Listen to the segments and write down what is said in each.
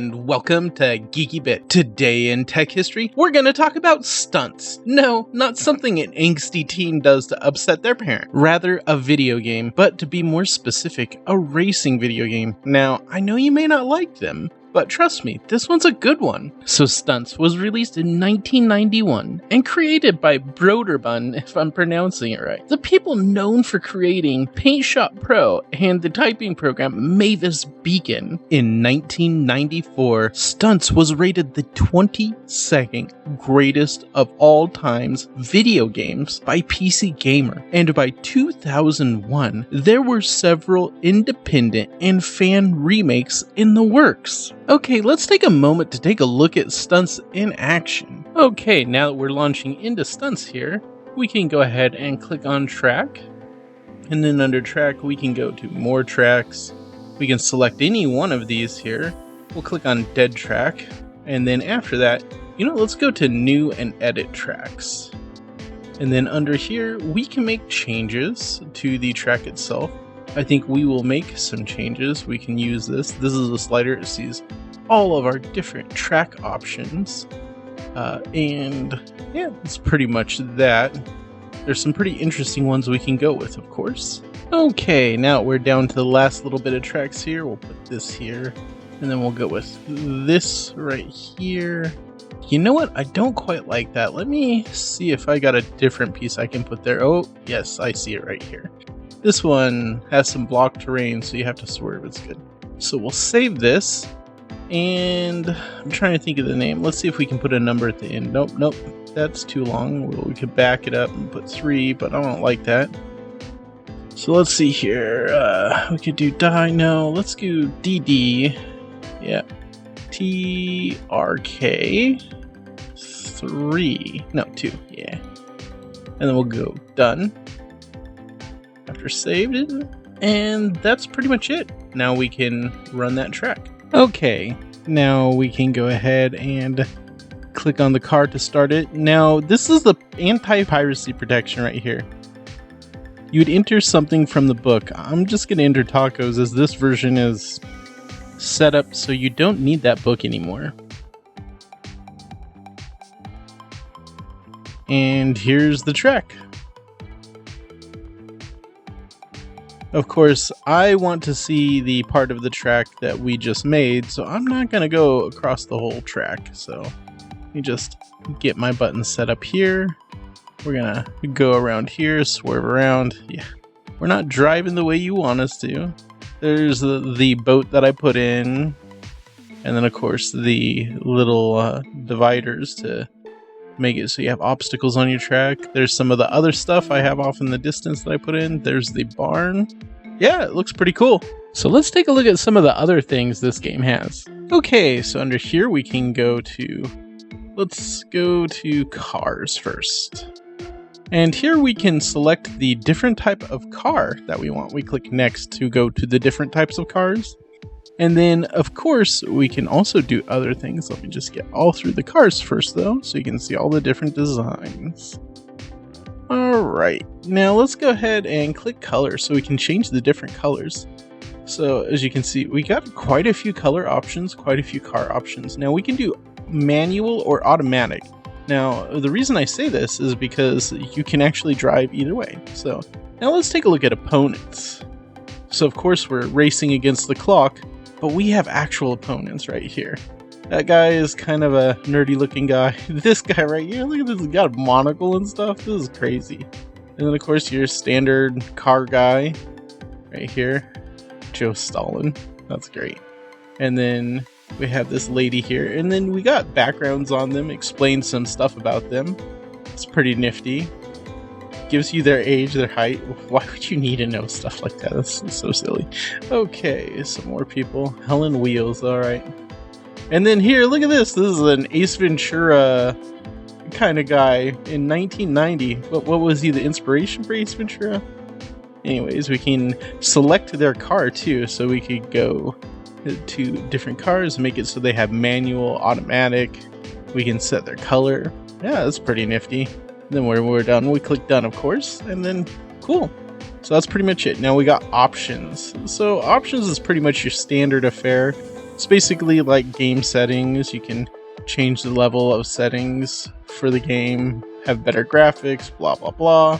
and welcome to Geeky Bit. Today in tech history, we're going to talk about stunts. No, not something an angsty teen does to upset their parent. Rather, a video game, but to be more specific, a racing video game. Now, I know you may not like them, but trust me, this one's a good one. So Stunts was released in 1991 and created by Broderbund, if I'm pronouncing it right. The people known for creating Paint Shop Pro and the typing program Mavis Beacon. In 1994, Stunts was rated the 22nd greatest of all time's video games by PC Gamer. And by 2001, there were several independent and fan remakes in the works. Okay, let's take a moment to take a look at Stunts in action. Okay, now that we're launching into Stunts here, we can go ahead and click on Track. And then under Track, we can go to More Tracks. We can select any one of these here. We'll click on Dead Track. And then after that, let's go to New and Edit Tracks. And then under here, we can make changes to the track itself. I think we will make some changes. We can use this. This is a slider. It sees all of our different track options. And yeah, that's pretty much that. There's some pretty interesting ones we can go with, of course. Okay, now we're down to the last little bit of tracks here. We'll put this here. And then we'll go with this right here. You know what? I don't quite like that. Let me see if I got a different piece I can put there. Oh, yes, I see it right here. This one has some blocked terrain, so you have to swerve. It's good. So we'll save this, and I'm trying to think of the name. Let's see if we can put a number at the end. Nope, that's too long. We could back it up and put 3, but I don't like that. So let's see here. We could do die. No, let's do DD. Yeah, TRK 3. No, 2. Yeah, and then we'll go done. After saved it, and that's pretty much it. Now we can run that track. Okay, now we can go ahead and click on the car to start it. Now this is the anti-piracy protection right here. You'd enter something from the book. I'm just going to enter tacos as this version is set up so you don't need that book anymore. And here's the track. Of course, I want to see the part of the track that we just made, so I'm not going to go across the whole track. So let me just get my button set up here. We're going to go around here, swerve around. Yeah, we're not driving the way you want us to. There's the boat that I put in, and then of course the little dividers to make it so you have obstacles on your track. There's some of the other stuff I have off in the distance that I put in. There's the barn. Yeah, it looks pretty cool. So let's take a look at some of the other things this game has. Okay, so under here we can let's go to cars first. And here we can select the different type of car that we want. We click next to go to the different types of cars. And then, of course, we can also do other things. Let me just get all through the cars first, though, so you can see all the different designs. Alright, now let's go ahead and click color so we can change the different colors. So, as you can see, we got quite a few color options, quite a few car options. Now, we can do manual or automatic. Now, the reason I say this is because you can actually drive either way. So, now let's take a look at opponents. So, of course, we're racing against the clock. But we have actual opponents right here. That guy is kind of a nerdy looking guy. This guy right here, look at this, he's got a monocle and stuff. This is crazy. And then of course your standard car guy right here. Joe Stalin. That's great. And then we have this lady here. And then we got backgrounds on them, explain some stuff about them. It's pretty nifty. Gives you their age, their height. Why would you need to know stuff like that? That's so silly. Okay, some more people. Helen Wheels, alright. And then here, look at this. This is an Ace Ventura kind of guy in 1990. What was he, the inspiration for Ace Ventura? Anyways, we can select their car too, so we could go to different cars and make it so they have manual, automatic. We can set their color. Yeah, that's pretty nifty. Then when we're done, we click done, of course, and then cool. So that's pretty much it. Now we got options. So options is pretty much your standard affair. It's basically like game settings. You can change the level of settings for the game, have better graphics, blah blah blah.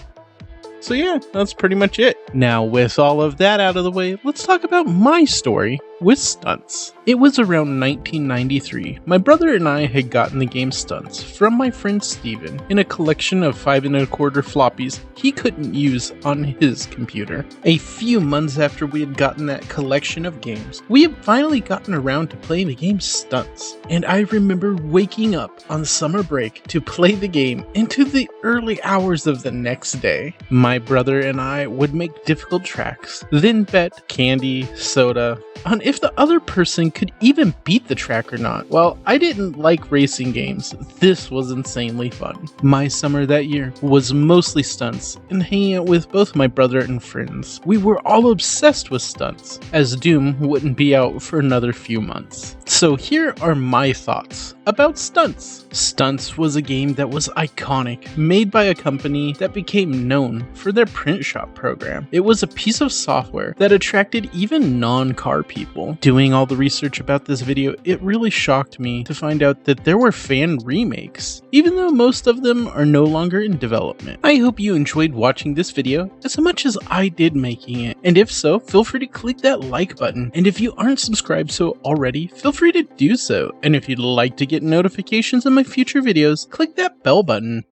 So yeah, that's pretty much it. Now with all of that out of the way, let's talk about my story with Stunts. It was around 1993. My brother and I had gotten the game Stunts from my friend Steven in a collection of 5 1/4 floppies he couldn't use on his computer. A few months after we had gotten that collection of games, we had finally gotten around to playing the game Stunts, and I remember waking up on summer break to play the game into the early hours of the next day. My brother and I would make difficult tracks, then bet candy, soda, on if the other person could even beat the track or not. While I didn't like racing games, this was insanely fun. My summer that year was mostly Stunts and hanging out with both my brother and friends. We were all obsessed with Stunts, as Doom wouldn't be out for another few months. So here are my thoughts about Stunts. Stunts was a game that was iconic, made by a company that became known for their print shop program. It was a piece of software that attracted even non-car people. Doing all the research about this video, it really shocked me to find out that there were fan remakes, even though most of them are no longer in development. I hope you enjoyed watching this video as much as I did making it, and if so, feel free to click that like button, and if you aren't subscribed so already, feel free to do so, and if you'd like to get notifications of my future videos, click that bell button.